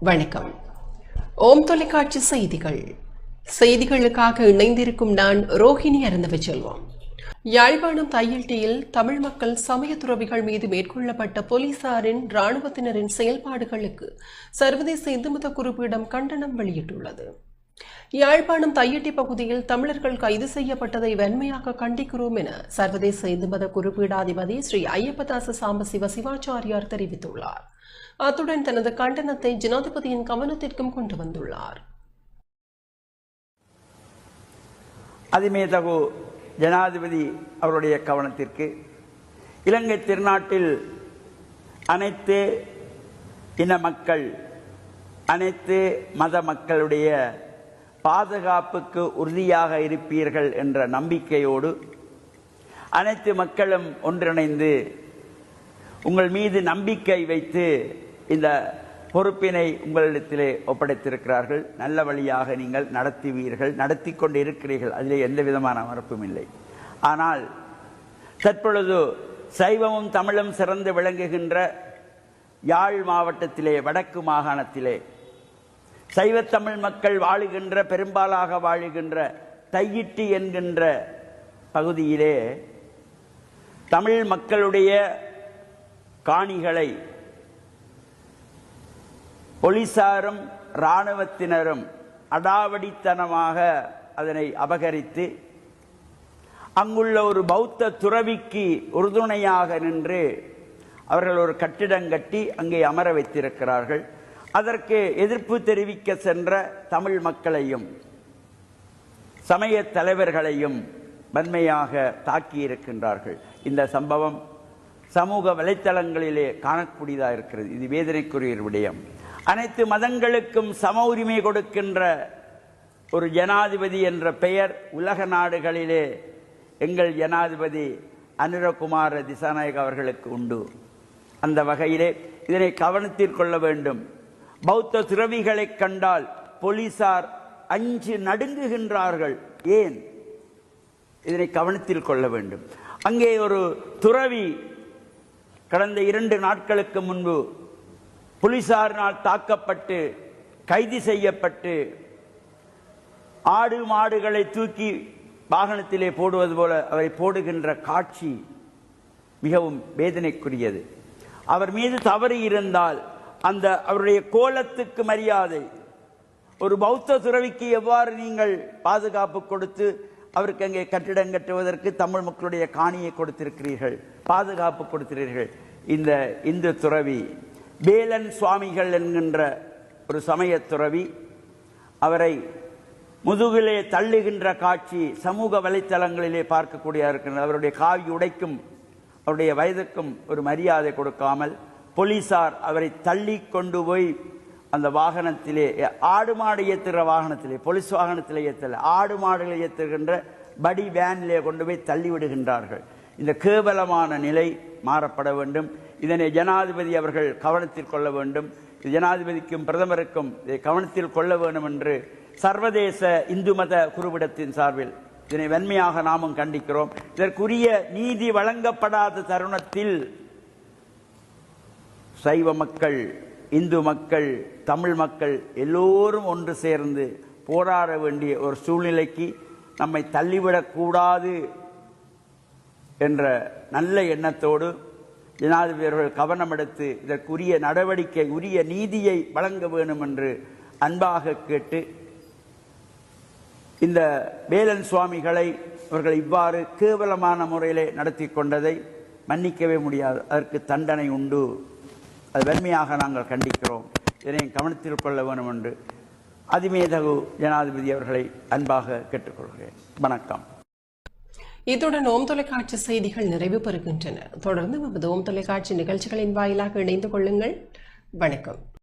வணக்கம். ஓம் தொலைக்காட்சி செய்திகள். செய்திகளுக்காக இணைந்திருக்கும் நான் ரோஹிணி அருந்தவச்செல்வம். யாழ்ப்பாணம் தையில்டியில் தமிழ் மக்கள் சமய துறவிகள் மீது மேற்கொள்ளப்பட்ட போலீசாரின் இராணுவத்தினரின் செயல்பாடுகளுக்கு சர்வதேச இந்து மத குறிப்பீடம் கண்டனம் வெளியிட்டுள்ளது. யாழ்ப்பாணம் தையிட்டி பகுதியில் தமிழர்கள் கைது செய்யப்பட்டதை வன்மையாக கண்டிக்கிறோம் என சர்வதேச இந்து மத குறிப்பீடாதிபதி ஸ்ரீ ஐயப்பதாச சாம்பசிவ சிவாச்சாரியார் தெரிவித்துள்ளார். அத்துடன் தனது கண்டனத்தை ஜனாதிபதியின் கவனத்திற்கும் கொண்டு வந்துள்ளார். அதிமேதகு ஜனாதிபதி அவருடைய கவனத்திற்கு இலங்கை திருநாட்டில் அனைத்து இன மக்கள், அனைத்து மத மக்களுடைய பாதுகாப்புக்கு உறுதியாக இருப்பீர்கள் என்ற நம்பிக்கையோடு அனைத்து மக்களும் ஒன்றிணைந்து உங்கள் மீது நம்பிக்கை வைத்து இந்த பொறுப்பினை உங்களிடத்திலே ஒப்படைத்திருக்கிறார்கள். நல்ல வழியாக நீங்கள் நடத்துவீர்கள், நடத்தி கொண்டு இருக்கிறீர்கள். அதிலே எந்த விதமான மறுப்பும் இல்லை. ஆனால் தற்பொழுது சைவமும் தமிழும் சிறந்து விளங்குகின்ற யாழ் மாவட்டத்திலே, வடக்கு மாகாணத்திலே சைவத்தமிழ் மக்கள் வாழுகின்ற, பெரும்பாலாக வாழுகின்ற தையிட்டி என்கின்ற பகுதியிலே தமிழ் மக்களுடைய காணிகளை போலீசாரும் இராணுவத்தினரும் அடாவடித்தனமாக அதனை அபகரித்து அங்குள்ள ஒரு பௌத்த துறவிக்கு உறுதுணையாக நின்று அவர்கள் ஒரு கட்டிடம் கட்டி அங்கே அமர வைத்திருக்கிறார்கள். அதற்கு எதிர்ப்பு தெரிவிக்க சென்ற தமிழ் மக்களையும் சமய தலைவர்களையும் வன்மையாக தாக்கியிருக்கின்றார்கள். இந்த சம்பவம் சமூக வலைத்தளங்களிலே காணக்கூடியதாக இருக்கிறது. இது வேதனைக்குரிய விடயம். அனைத்து மதங்களுக்கும் சம உரிமை கொடுக்கின்ற ஒரு ஜனாதிபதி என்ற பெயர் உலக நாடுகளிலே எங்கள் ஜனாதிபதி அனுரகுமார திசாநாயக் அவர்களுக்கு உண்டு. அந்த வகையிலே இதனை கவனத்தில் கொள்ள வேண்டும். பௌத்த துறவிகளை கண்டால் போலீசார் அஞ்சு நடுங்குகின்றார்கள். ஏன்? இதனை கவனத்தில் கொள்ள வேண்டும். அங்கே ஒரு துறவி கடந்த 2 நாட்களுக்கு முன்பு போலீசாரினால் தாக்கப்பட்டு கைது செய்யப்பட்டு ஆடு மாடுகளை தூக்கி வாகனத்திலே போடுவது போல அவரை போடுகின்ற காட்சி மிகவும் வேதனைக்குரியது. அவர் மீது தவறு இருந்தால் அந்த அவருடைய கோலத்துக்கு மரியாதை. ஒரு பௌத்த துறவிக்கு எவ்வாறு நீங்கள் பாதுகாப்பு கொடுத்து அவருக்கு அங்கே கட்டிடம் கட்டுவதற்கு தமிழ் மக்களுடைய காணியை கொடுத்திருக்கிறீர்கள், பாதுகாப்பு கொடுத்திருக்கிறீர்கள். இந்த இந்து துறவி வேலன் சுவாமிகள் என்கின்ற ஒரு சமய துறவி, அவரை முதுகிலே தள்ளுகின்ற காட்சி சமூக வலைத்தளங்களிலே பார்க்கக்கூடிய இருக்கின்றது. அவருடைய காவி உடைக்கும் அவருடைய வயதுக்கும் ஒரு மரியாதை கொடுக்காமல் போலீசார் அவரை தள்ளி கொண்டு போய் அந்த வாகனத்திலே, ஆடு மாடு ஏற்றுகிற வாகனத்திலே, போலீஸ் வாகனத்திலே ஏற்றல, ஆடு மாடுகளை ஏற்றுகின்ற படி வேனிலே கொண்டு போய் தள்ளி விடுகின்றார்கள். இந்த கேவலமான நிலை மாறப்பட வேண்டும். இதனை ஜனாதிபதி அவர்கள் கவனத்தில் கொள்ள வேண்டும். ஜனாதிபதிக்கும் பிரதமருக்கும் இதை கவனத்தில் கொள்ள வேண்டும் என்று சர்வதேச இந்து மத குருவிடத்தின் சார்பில் இதனை வன்மையாக நாமும் கண்டிக்கிறோம். இதற்குரிய நீதி வழங்கப்படாத தருணத்தில் சைவ மக்கள், இந்து மக்கள், தமிழ் மக்கள் எல்லோரும் ஒன்று சேர்ந்து போராட வேண்டிய ஒரு சூழ்நிலைக்கு நம்மை தள்ளிவிடக்கூடாது என்ற நல்ல எண்ணத்தோடு ஜனாதிபதி அவர்கள் கவனம் எடுத்து இதற்குரிய நடவடிக்கை, உரிய நீதியை வழங்க வேண்டும் என்று அன்பாக கேட்டு, இந்த வேலன் சுவாமிகளை அவர்கள் இவ்வாறு கேவலமான முறையிலே நடத்தி கொண்டதை மன்னிக்கவே முடியாது. அதற்கு தண்டனை உண்டு. அது வன்மையாக நாங்கள் கண்டிக்கிறோம். இதனை கவனத்தில் கொள்ள வேண்டும் என்று அதிமேதகு ஜனாதிபதி அவர்களை அன்பாக கேட்டுக்கொள்கிறேன். வணக்கம். இத்துடன் ஓம் தொலைக்காட்சி செய்திகள் நிறைவு பெறுகின்றன. தொடர்ந்து நமது ஓம் தொலைக்காட்சி நிகழ்ச்சிகளின் வாயிலாக இணைந்து கொள்ளுங்கள். வணக்கம்.